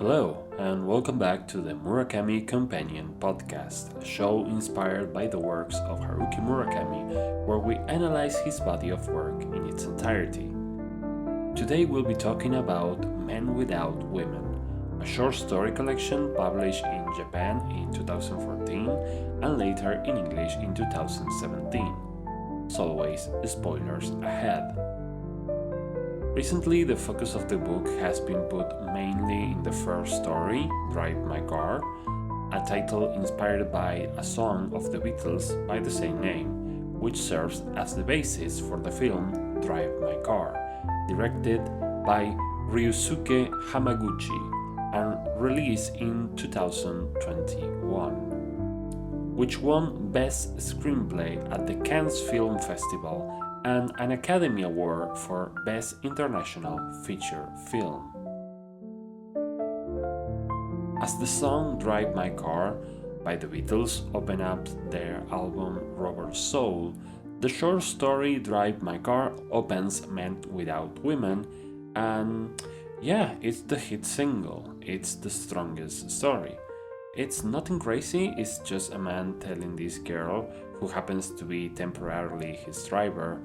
Hello, and welcome back to the Murakami Companion podcast, a show inspired by the works of Haruki Murakami, where we analyze his body of work in its entirety. Today we'll be talking about Men Without Women, a short story collection published in Japan in 2014 and later in English in 2017. As always, spoilers ahead. Recently, the focus of the book has been put mainly in the first story, Drive My Car, a title inspired by a song of the Beatles by the same name, which serves as the basis for the film Drive My Car, directed by Ryusuke Hamaguchi and released in 2021, which won Best Screenplay at the Cannes Film Festival and an Academy Award for Best International Feature Film. As the song Drive My Car by the Beatles opened up their album Rubber Soul, the short story Drive My Car opens Men Without Women, and it's the hit single, it's the strongest story. It's nothing crazy, it's just a man telling this girl, who happens to be temporarily his driver,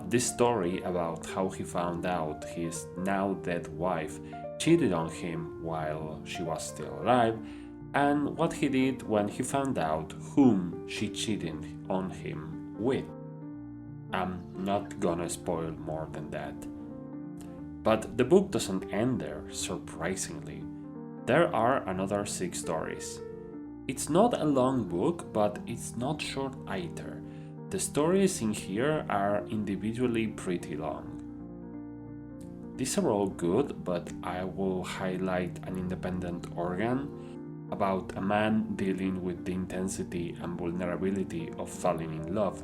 this story about how he found out his now dead wife cheated on him while she was still alive, and what he did when he found out whom she cheated on him with. I'm not gonna spoil more than that. But the book doesn't end there, surprisingly. There are another 6 stories. It's not a long book, but it's not short either. The stories in here are individually pretty long. These are all good, but I will highlight an independent organ about a man dealing with the intensity and vulnerability of falling in love.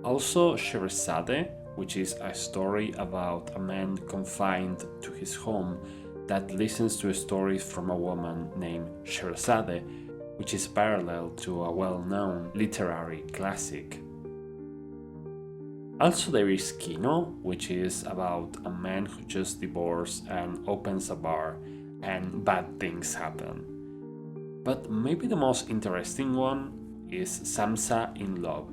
Also, Sherazade, which is a story about a man confined to his home that listens to stories from a woman named Sherazade, which is parallel to a well-known literary classic. Also there is Kino, which is about a man who just divorced and opens a bar and bad things happen. But maybe the most interesting one is Samsa in Love,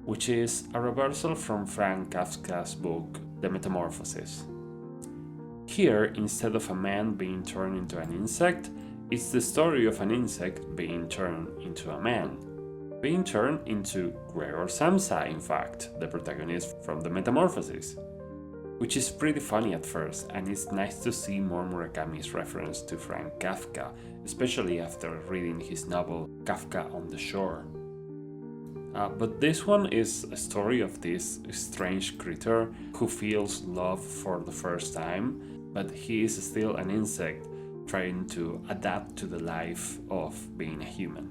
which is a reversal from Franz Kafka's book The Metamorphosis. Here, instead of a man being turned into an insect, it's the story of an insect being turned into a man. Being turned into Gregor Samsa, in fact, the protagonist from The Metamorphosis. Which is pretty funny at first, and it's nice to see more Murakami's reference to Franz Kafka, especially after reading his novel Kafka on the Shore. But this one is a story of this strange creature who feels love for the first time, but he is still an insect trying to adapt to the life of being a human.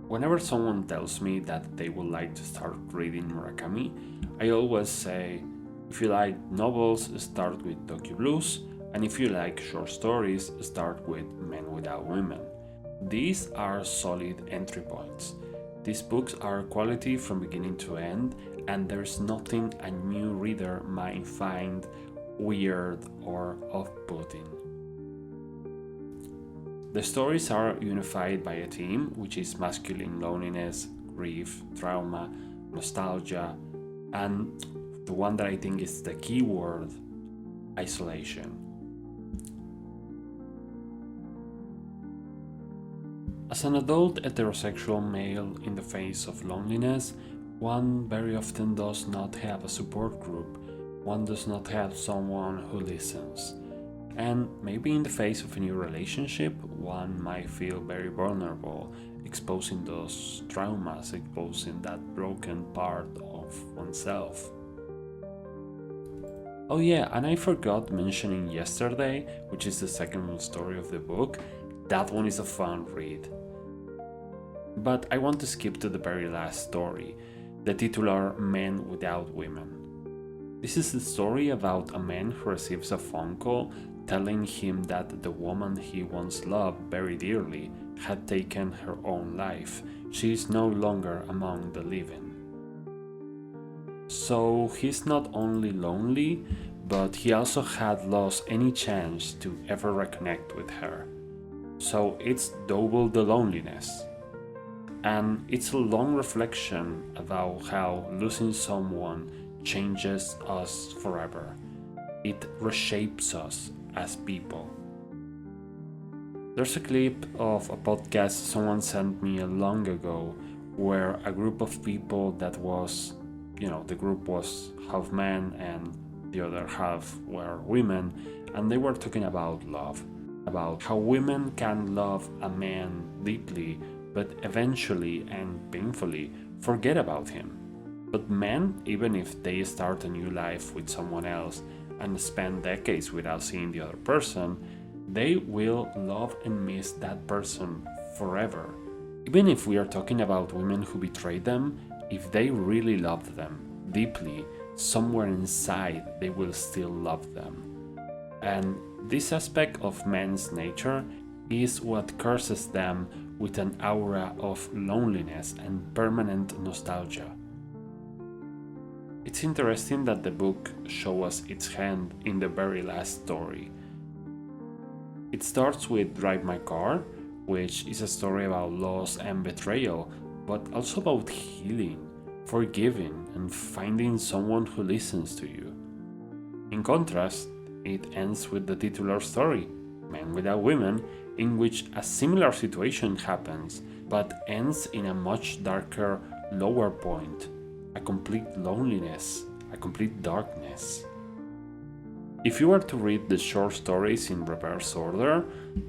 Whenever someone tells me that they would like to start reading Murakami, I always say, if you like novels, start with Tokyo Blues, and if you like short stories, start with Men Without Women. These are solid entry points. These books are quality from beginning to end, and there's nothing a new reader might find weird or off-putting. The stories are unified by a theme, which is masculine loneliness, grief, trauma, nostalgia, and the one that I think is the key word, isolation. As an adult heterosexual male in the face of loneliness, one very often does not have a support group. One does not have someone who listens. And maybe in the face of a new relationship, one might feel very vulnerable, exposing those traumas, exposing that broken part of oneself. Oh yeah, and I forgot mentioning Yesterday, which is the second story of the book. That one is a fun read. But I want to skip to the very last story, the titular Men Without Women. This is the story about a man who receives a phone call telling him that the woman he once loved very dearly had taken her own life. She is no longer among the living. So he's not only lonely, but he also had lost any chance to ever reconnect with her. So it's double the loneliness. And it's a long reflection about how losing someone changes us forever. It reshapes us as people. There's a clip of a podcast someone sent me long ago where a group of people that was, the group was half men and the other half were women, and they were talking about love, about how women can love a man deeply, but eventually and painfully forget about him. But men, even if they start a new life with someone else and spend decades without seeing the other person, they will love and miss that person forever. Even if we are talking about women who betrayed them, if they really loved them deeply, somewhere inside they will still love them. And this aspect of men's nature is what curses them with an aura of loneliness and permanent nostalgia. It's interesting that the book shows us its hand in the very last story. It starts with Drive My Car, which is a story about loss and betrayal, but also about healing, forgiving, and finding someone who listens to you. In contrast, it ends with the titular story, Men Without Women, in which a similar situation happens, but ends in a much darker, lower point, a complete loneliness, a complete darkness. If you were to read the short stories in reverse order,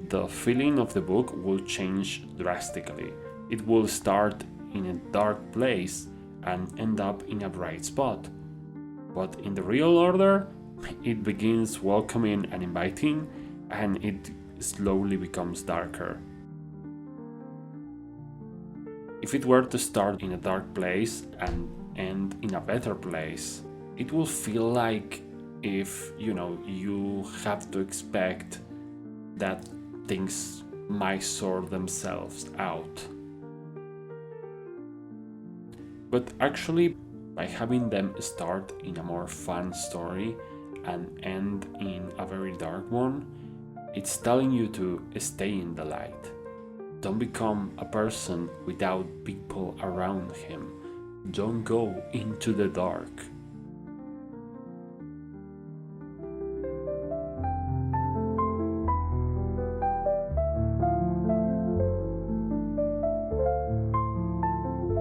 the feeling of the book will change drastically. It will start in a dark place and end up in a bright spot. But in the real order, it begins welcoming and inviting, and it slowly becomes darker. If it were to start in a dark place and end in a better place, it will feel like if you have to expect that things might sort themselves out. But actually, by having them start in a more fun story and end in a very dark one, it's telling you to stay in the light. Don't become a person without people around him. Don't go into the dark.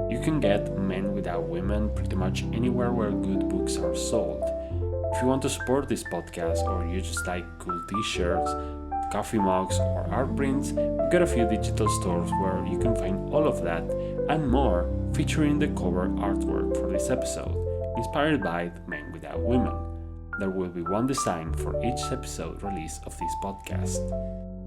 You can get Men Without Women pretty much anywhere where good books are sold. If you want to support this podcast, or you just like cool t-shirts, coffee mugs, or art prints, we've got a few digital stores where you can find all of that and more, featuring the cover artwork for this episode, inspired by Men Without Women. There will be one design for each episode release of this podcast.